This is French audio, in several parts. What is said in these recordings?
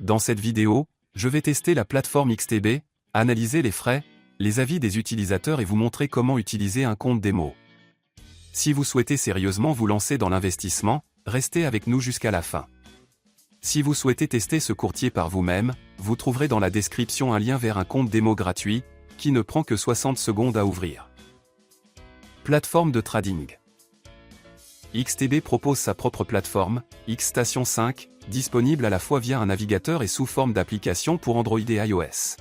Dans cette vidéo, je vais tester la plateforme XTB, analyser les frais, les avis des utilisateurs et vous montrer comment utiliser un compte démo. Si vous souhaitez sérieusement vous lancer dans l'investissement, restez avec nous jusqu'à la fin. Si vous souhaitez tester ce courtier par vous-même, vous trouverez dans la description un lien vers un compte démo gratuit, qui ne prend que 60 secondes à ouvrir. Plateforme de trading. XTB propose sa propre plateforme, Xstation 5, disponible à la fois via un navigateur et sous forme d'application pour Android et iOS.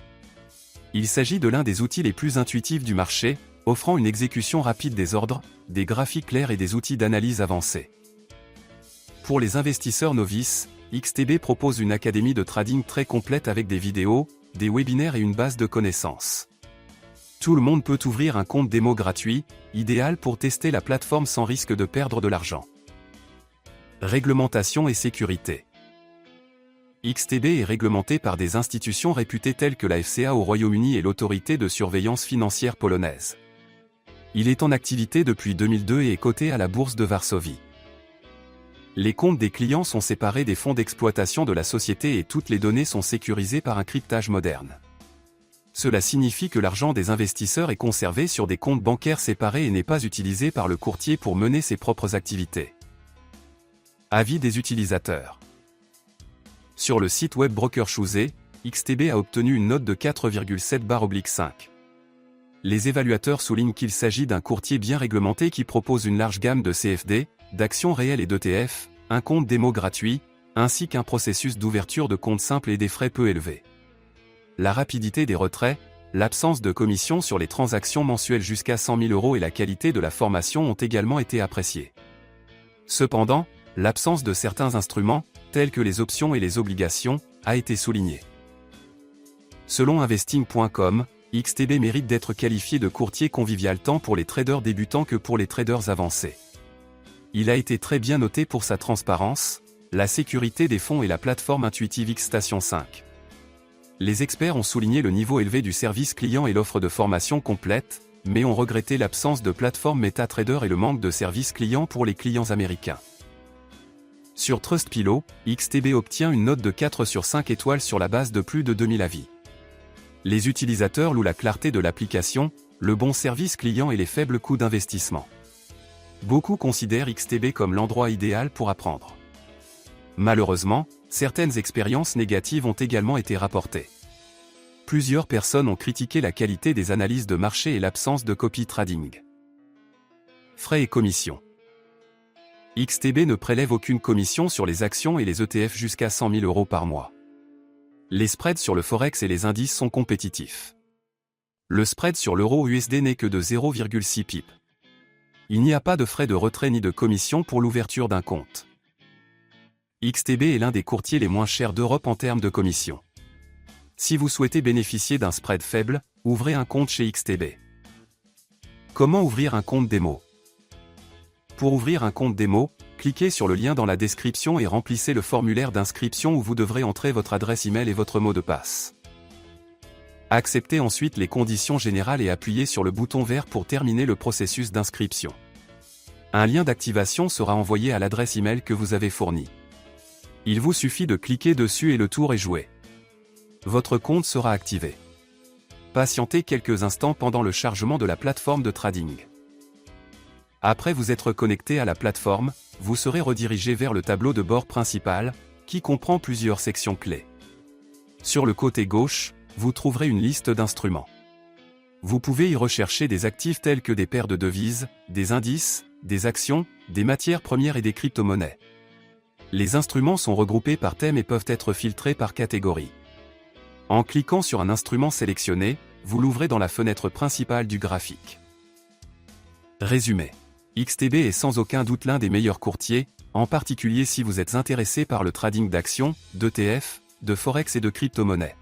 Il s'agit de l'un des outils les plus intuitifs du marché, offrant une exécution rapide des ordres, des graphiques clairs et des outils d'analyse avancés. Pour les investisseurs novices, XTB propose une académie de trading très complète avec des vidéos, des webinaires et une base de connaissances. Tout le monde peut ouvrir un compte démo gratuit, idéal pour tester la plateforme sans risque de perdre de l'argent. Réglementation et sécurité. XTB est réglementé par des institutions réputées telles que la FCA au Royaume-Uni et l'autorité de surveillance financière polonaise. Il est en activité depuis 2002 et est coté à la bourse de Varsovie. Les comptes des clients sont séparés des fonds d'exploitation de la société et toutes les données sont sécurisées par un cryptage moderne. Cela signifie que l'argent des investisseurs est conservé sur des comptes bancaires séparés et n'est pas utilisé par le courtier pour mener ses propres activités. Avis des utilisateurs. Sur le site web BrokerChoosey, XTB a obtenu une note de 4,7/5. Les évaluateurs soulignent qu'il s'agit d'un courtier bien réglementé qui propose une large gamme de CFD, d'actions réelles et d'ETF, un compte démo gratuit, ainsi qu'un processus d'ouverture de compte simple et des frais peu élevés. La rapidité des retraits, l'absence de commission sur les transactions mensuelles jusqu'à 100 000 € et la qualité de la formation ont également été appréciés. Cependant, l'absence de certains instruments, tels que les options et les obligations, a été soulignée. Selon investing.com, XTB mérite d'être qualifié de courtier convivial tant pour les traders débutants que pour les traders avancés. Il a été très bien noté pour sa transparence, la sécurité des fonds et la plateforme intuitive Xstation 5. Les experts ont souligné le niveau élevé du service client et l'offre de formation complète, mais ont regretté l'absence de plateforme MetaTrader et le manque de service client pour les clients américains. Sur Trustpilot, XTB obtient une note de 4 sur 5 étoiles sur la base de plus de 2000 avis. Les utilisateurs louent la clarté de l'application, le bon service client et les faibles coûts d'investissement. Beaucoup considèrent XTB comme l'endroit idéal pour apprendre. Malheureusement, certaines expériences négatives ont également été rapportées. Plusieurs personnes ont critiqué la qualité des analyses de marché et l'absence de copy trading. Frais et commissions. XTB ne prélève aucune commission sur les actions et les ETF jusqu'à 100 000 € par mois. Les spreads sur le Forex et les indices sont compétitifs. Le spread sur l'euro-USD n'est que de 0,6 pip. Il n'y a pas de frais de retrait ni de commission pour l'ouverture d'un compte. XTB est l'un des courtiers les moins chers d'Europe en termes de commission. Si vous souhaitez bénéficier d'un spread faible, ouvrez un compte chez XTB. Comment ouvrir un compte démo? Pour ouvrir un compte démo, cliquez sur le lien dans la description et remplissez le formulaire d'inscription où vous devrez entrer votre adresse email et votre mot de passe. Acceptez ensuite les conditions générales et appuyez sur le bouton vert pour terminer le processus d'inscription. Un lien d'activation sera envoyé à l'adresse email que vous avez fournie. Il vous suffit de cliquer dessus et le tour est joué. Votre compte sera activé. Patientez quelques instants pendant le chargement de la plateforme de trading. Après vous être connecté à la plateforme, vous serez redirigé vers le tableau de bord principal, qui comprend plusieurs sections clés. Sur le côté gauche, vous trouverez une liste d'instruments. Vous pouvez y rechercher des actifs tels que des paires de devises, des indices, des actions, des matières premières et des crypto-monnaies. Les instruments sont regroupés par thème et peuvent être filtrés par catégorie. En cliquant sur un instrument sélectionné, vous l'ouvrez dans la fenêtre principale du graphique. Résumé. XTB est sans aucun doute l'un des meilleurs courtiers, en particulier si vous êtes intéressé par le trading d'actions, d'ETF, de Forex et de crypto-monnaies.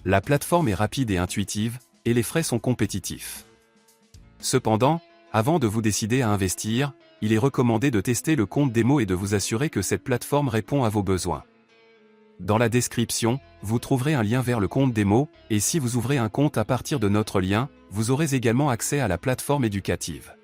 La plateforme est rapide et intuitive, et les frais sont compétitifs. Cependant, avant de vous décider à investir, il est recommandé de tester le compte démo et de vous assurer que cette plateforme répond à vos besoins. Dans la description, vous trouverez un lien vers le compte démo, et si vous ouvrez un compte à partir de notre lien, vous aurez également accès à la plateforme éducative.